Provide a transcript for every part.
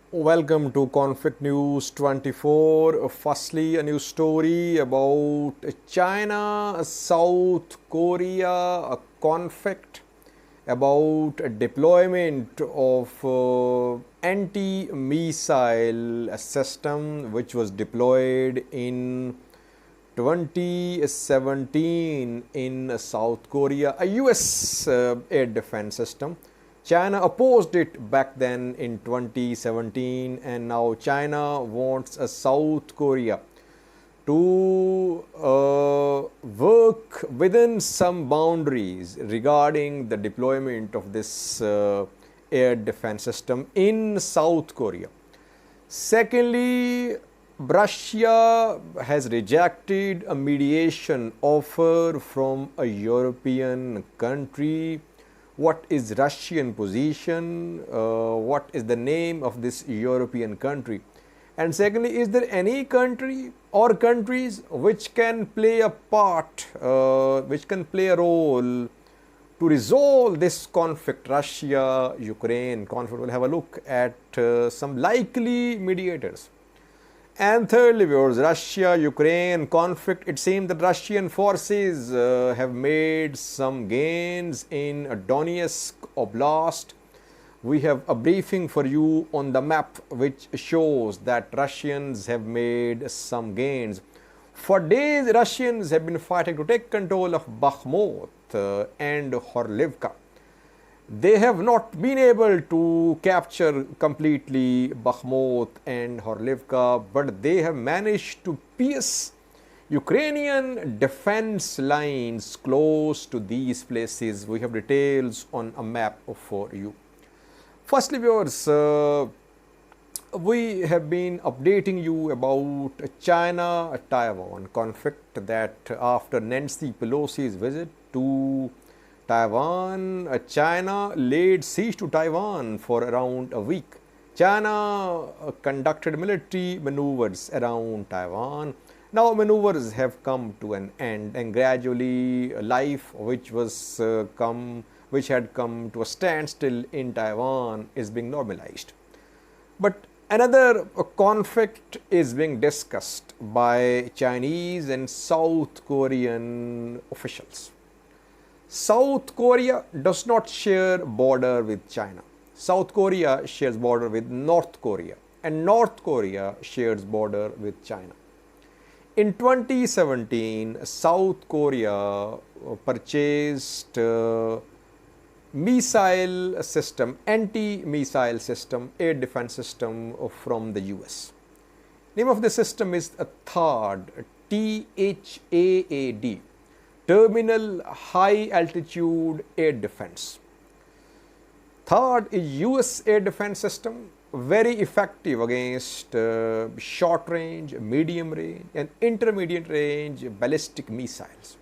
Welcome to Conflict News 24. Firstly, a news story about China, South Korea, a conflict about a deployment of anti-missile system which was deployed in 2017 in South Korea, a US air defense system. China opposed it back then in 2017, and now China wants a South Korea to work within some boundaries regarding the deployment of this air defense system in South Korea. Secondly, Russia has rejected a mediation offer from a European country. What is Russian position? What is the name of this European country? And secondly, is there any country or countries which can play a part, which can play a role to resolve this conflict, Russia-Ukraine conflict? We'll have a look at some likely mediators. And thirdly, viewers, Russia-Ukraine conflict, it seems that Russian forces have made some gains in Donetsk Oblast. We have a briefing for you on the map which shows that Russians have made some gains. For days, Russians have been fighting to take control of Bakhmut and Horlivka. They have not been able to capture completely Bakhmut and Horlivka, but they have managed to pierce Ukrainian defense lines close to these places. We have details on a map for you. Firstly, viewers, we have been updating you about China-Taiwan conflict that after Nancy Pelosi's visit to Taiwan, China laid siege to Taiwan for around a week. China conducted military maneuvers around Taiwan. Now maneuvers have come to an end, and gradually life which had come to a standstill in Taiwan is being normalized. But another conflict is being discussed by Chinese and South Korean officials. South Korea does not share border with China. South Korea shares border with North Korea, and North Korea shares border with China. In 2017, South Korea purchased missile system, anti-missile system, air defense system from the US. Name of the system is a THAAD, THAAD. Terminal High Altitude Air Defense. THAAD is US air defense system, very effective against short range, medium range and intermediate range ballistic missiles.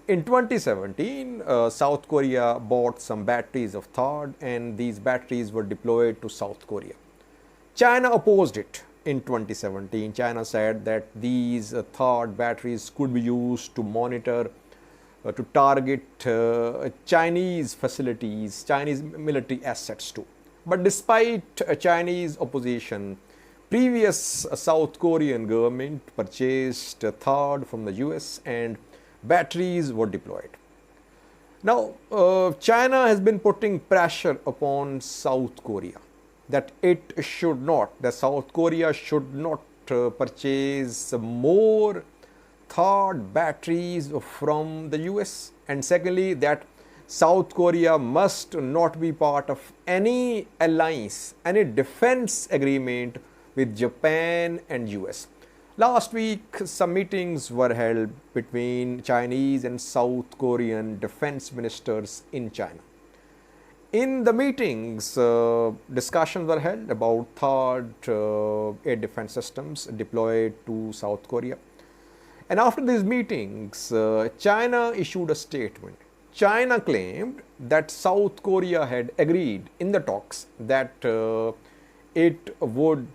In 2017, South Korea bought some batteries of THAAD, and these batteries were deployed to South Korea. China opposed it. In 2017, China said that these THAAD batteries could be used to monitor to target Chinese facilities, Chinese military assets too. But despite Chinese opposition, previous South Korean government purchased THAAD from the US and batteries were deployed. Now, China has been putting pressure upon South Korea that South Korea should not purchase more THAAD batteries from the US, and secondly that South Korea must not be part of any alliance, any defense agreement with Japan and US. Last week, some meetings were held between Chinese and South Korean defense ministers in China. In the meetings, discussions were held about THAAD air defense systems deployed to South Korea. And after these meetings, China issued a statement. China claimed that South Korea had agreed in the talks that it would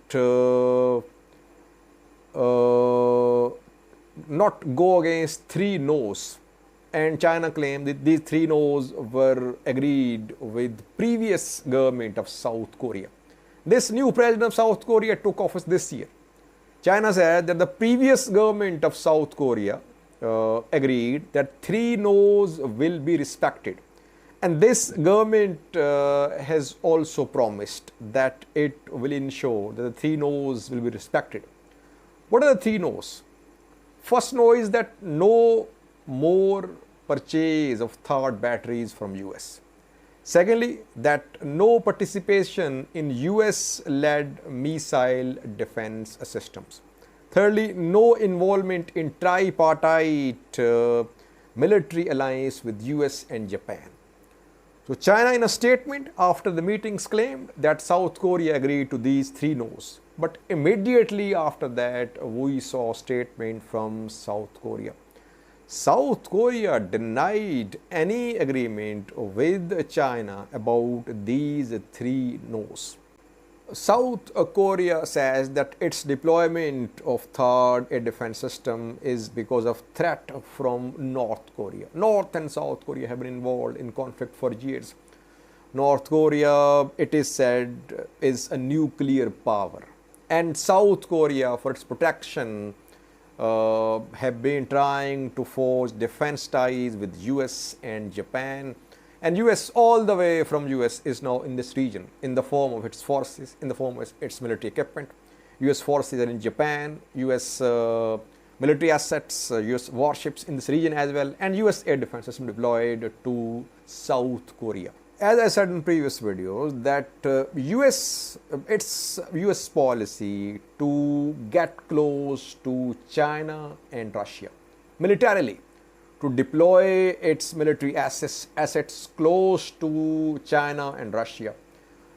not go against three no's. And China claimed that these three no's were agreed with previous government of South Korea. This new president of South Korea took office this year. China said that the previous government of South Korea agreed that 3 no's will be respected. And this government has also promised that it will ensure that the 3 no's will be respected. What are the 3 no's? First no is that no more purchase of THAAD batteries from US. Secondly, that no participation in US-led missile defense systems. Thirdly, no involvement in tripartite military alliance with US and Japan. So China, in a statement after the meetings, claimed that South Korea agreed to these 3 no's. But immediately after that, we saw a statement from South Korea. South Korea denied any agreement with China about these 3 no's. South Korea says that its deployment of THAAD air defense system is because of threat from North Korea. North and South Korea have been involved in conflict for years. North Korea, it is said, is a nuclear power, and South Korea, for its protection, have been trying to forge defense ties with US and Japan. And US, all the way from US, is now in this region in the form of its forces, in the form of its military equipment. US forces are in Japan, US military assets, US warships in this region as well, and US air defense system deployed to South Korea. As I said in previous videos, that it's US policy to get close to China and Russia militarily, to deploy its military assets close to China and Russia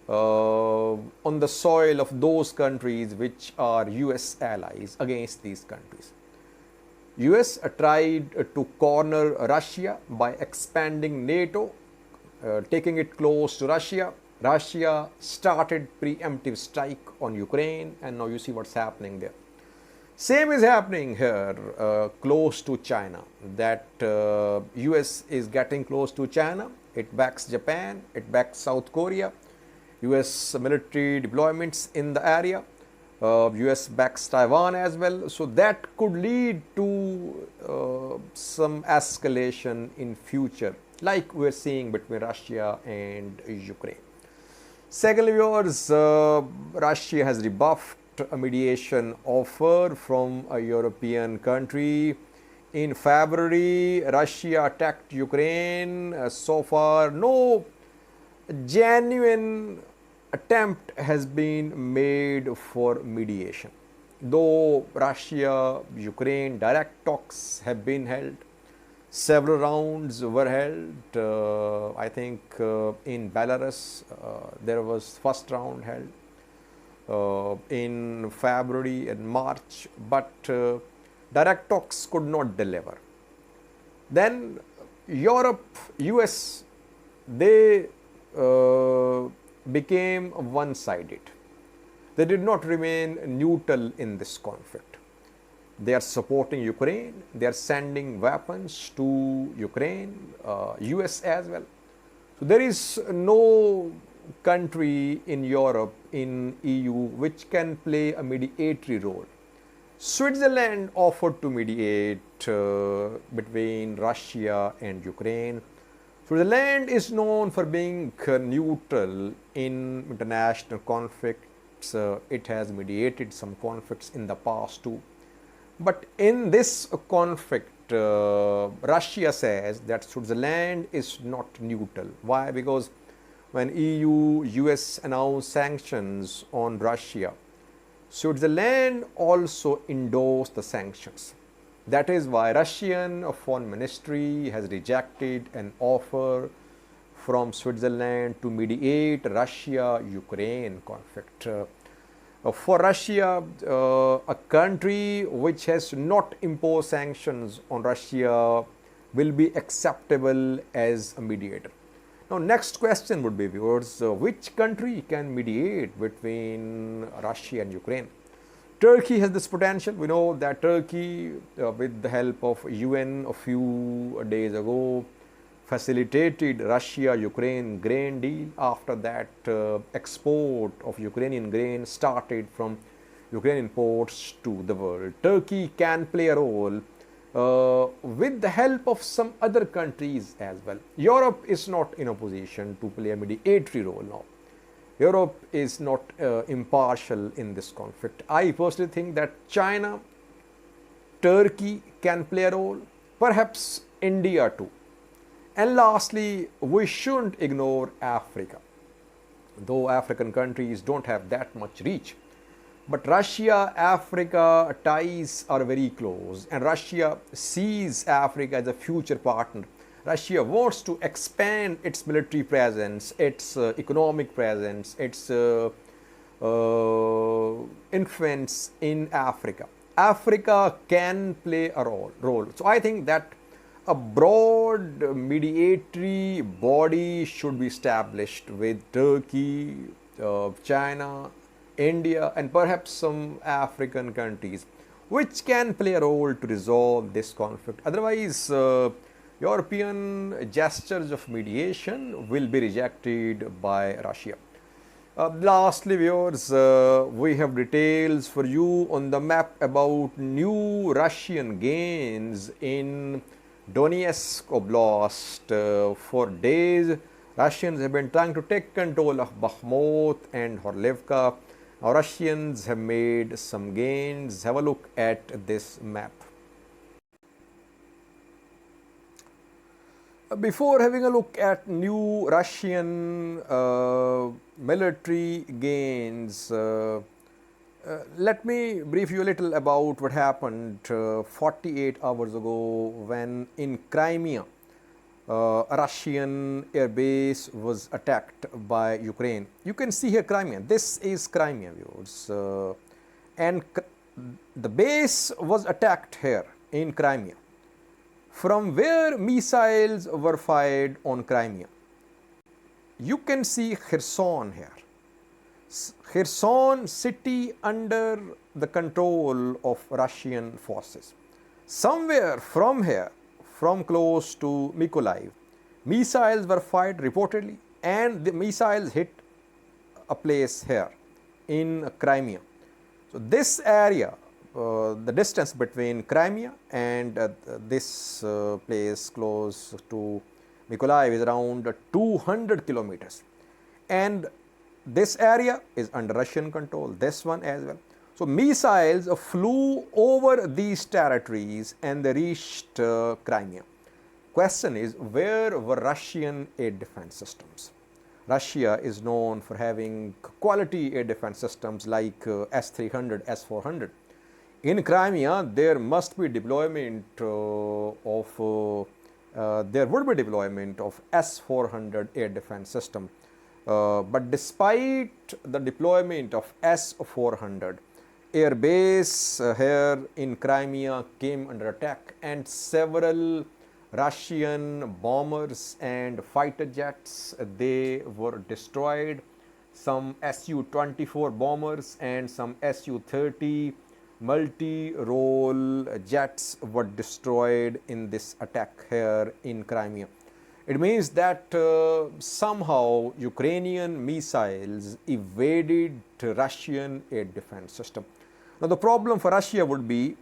on the soil of those countries which are US allies against these countries. US tried to corner Russia by expanding NATO, taking it close to Russia. Russia started preemptive strike on Ukraine, and now you see what's happening there. Same is happening here close to China, that US is getting close to China. It backs Japan, it backs South Korea, US military deployments in the area, US backs Taiwan as well. So that could lead to some escalation in future, like we're seeing between Russia and Ukraine. Secondly, viewers, Russia has rebuffed a mediation offer from a European country. In February, Russia attacked Ukraine. So far, no genuine attempt has been made for mediation. Though Russia-Ukraine direct talks have been held, several rounds were held. I think in Belarus there was first round held in February and March, but direct talks could not deliver. Then Europe, US, they became one-sided. They did not remain neutral in this conflict. They are supporting Ukraine, they are sending weapons to Ukraine, US as well. So there is no country in Europe, in EU, which can play a mediatory role. Switzerland offered to mediate between Russia and Ukraine. Switzerland is known for being neutral in international conflicts. It has mediated some conflicts in the past too. But in this conflict, Russia says that Switzerland is not neutral. Why? Because when EU, US announced sanctions on Russia, Switzerland also endorsed the sanctions. That is why Russian Foreign Ministry has rejected an offer from Switzerland to mediate Russia-Ukraine conflict. For Russia, a country which has not imposed sanctions on Russia will be acceptable as a mediator. Now, next question would be, viewers, which country can mediate between Russia and Ukraine? Turkey has this potential. We know that Turkey, with the help of UN a few days ago, facilitated Russia-Ukraine grain deal. After that, export of Ukrainian grain started from Ukrainian ports to the world. Turkey can play a role with the help of some other countries as well. Europe is not in a position to play a mediatory role now. Europe is not impartial in this conflict. I personally think that China, Turkey can play a role, perhaps India too. And lastly, we shouldn't ignore Africa. Though African countries don't have that much reach, but Russia-Africa ties are very close, and Russia sees Africa as a future partner. Russia wants to expand its military presence, its economic presence, its influence in Africa. Africa can play a role. So I think that a broad mediatory body should be established with Turkey, China, India, and perhaps some African countries, which can play a role to resolve this conflict. Otherwise, European gestures of mediation will be rejected by Russia. Lastly, viewers, we have details for you on the map about new Russian gains in Donetsk Oblast. For days, Russians have been trying to take control of Bakhmut and Horlivka. Now, Russians have made some gains. Have a look at this map. Before having a look at new Russian military gains, let me brief you a little about what happened 48 hours ago when in Crimea, a Russian air base was attacked by Ukraine. You can see here Crimea. This is Crimea, viewers. And the base was attacked here in Crimea, from where missiles were fired on Crimea. You can see Kherson here. Kherson city under the control of Russian forces. Somewhere from here, from close to Mykolaiv, missiles were fired reportedly, and the missiles hit a place here in Crimea. So this area, the distance between Crimea and this place close to Mykolaiv is around 200 kilometers. And this area is under Russian control, this one as well. So missiles flew over these territories and they reached Crimea. Question is, where were Russian air defense systems? Russia is known for having quality air defense systems like S-300, S-400. In Crimea, there must be deployment there would be deployment of S-400 air defense system. But despite the deployment of S-400, air base here in Crimea came under attack, and several Russian bombers and fighter jets, they were destroyed. Some Su-24 bombers and some Su-30 multi-role jets were destroyed in this attack here in Crimea. It means that somehow Ukrainian missiles evaded Russian air defense system. Now the problem for Russia would be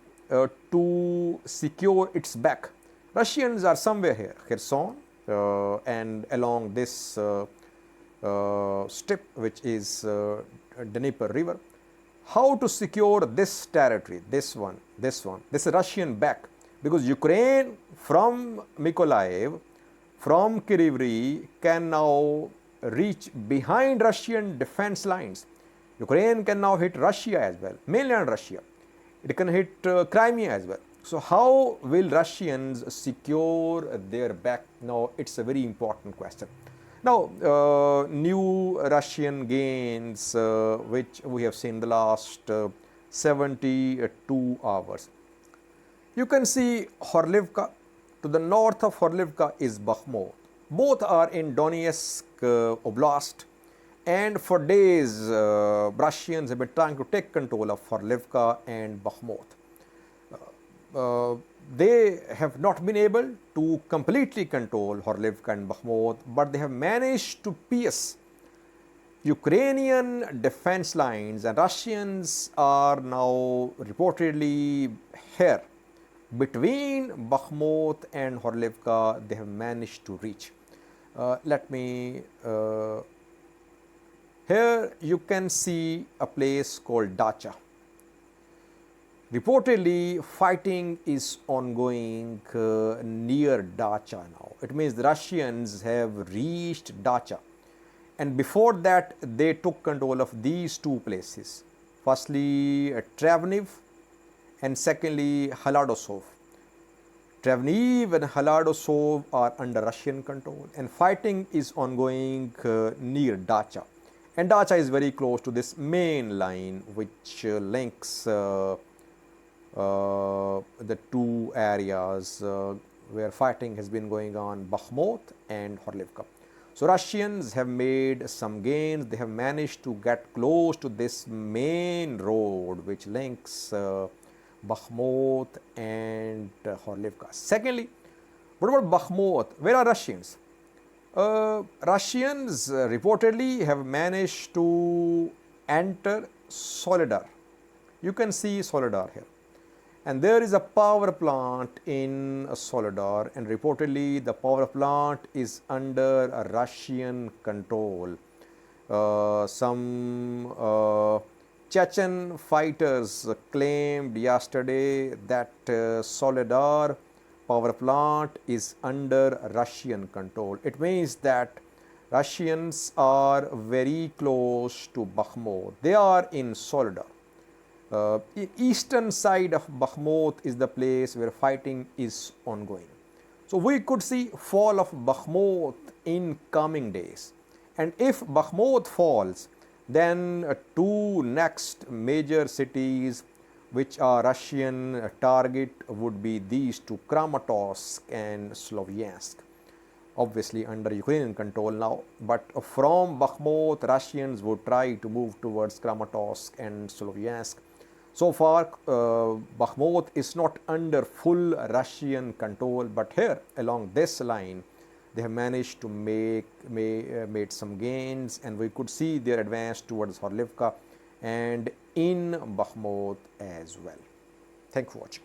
to secure its back. Russians are somewhere here, Kherson, and along this strip, which is Dnieper River. How to secure this territory, this is Russian back, because Ukraine from Mykolaiv, from Kryvyi can now reach behind Russian defense lines. Ukraine can now hit Russia as well, mainland Russia. It can hit Crimea as well. So how will Russians secure their back? Now, it's a very important question. Now, new Russian gains, which we have seen the last 72 hours. You can see Horlivka. To the north of Horlivka is Bakhmut. Both are in Donetsk Oblast. And for days, Russians have been trying to take control of Horlivka and Bakhmut. they have not been able to completely control Horlivka and Bakhmut, but they have managed to pierce Ukrainian defense lines, and Russians are now reportedly here between Bakhmut and Horlivka. They have managed to reach. Here you can see a place called Dacha. Reportedly, fighting is ongoing near Dacha now. It means the Russians have reached Dacha. And before that, they took control of these two places. Firstly, Travniv, and secondly, Haladosov. Travniv and Haladosov are under Russian control, and fighting is ongoing near Dacha. And Dacha is very close to this main line which links the two areas where fighting has been going on, Bakhmut and Horlivka. So Russians have made some gains. They have managed to get close to this main road which links Bakhmut and Horlivka. Secondly, what about Bakhmut? Where are Russians? Russians reportedly have managed to enter Soledar. You can see Soledar here. And there is a power plant in Soledar, and reportedly the power plant is under Russian control. Some Chechen fighters claimed yesterday that Soledar power plant is under Russian control. It means that Russians are very close to Bakhmut. They are in Soledar. Eastern side of Bakhmut is the place where fighting is ongoing. So we could see fall of Bakhmut in coming days. And if Bakhmut falls, then two next major cities which are Russian target would be these two, Kramatorsk and Sloviansk. Obviously under Ukrainian control now, but from Bakhmut, Russians would try to move towards Kramatorsk and Sloviansk. So far, Bakhmut is not under full Russian control, but here along this line, they have managed to made some gains, and we could see their advance towards Horlivka and in Bakhmut as well. Thank you for watching.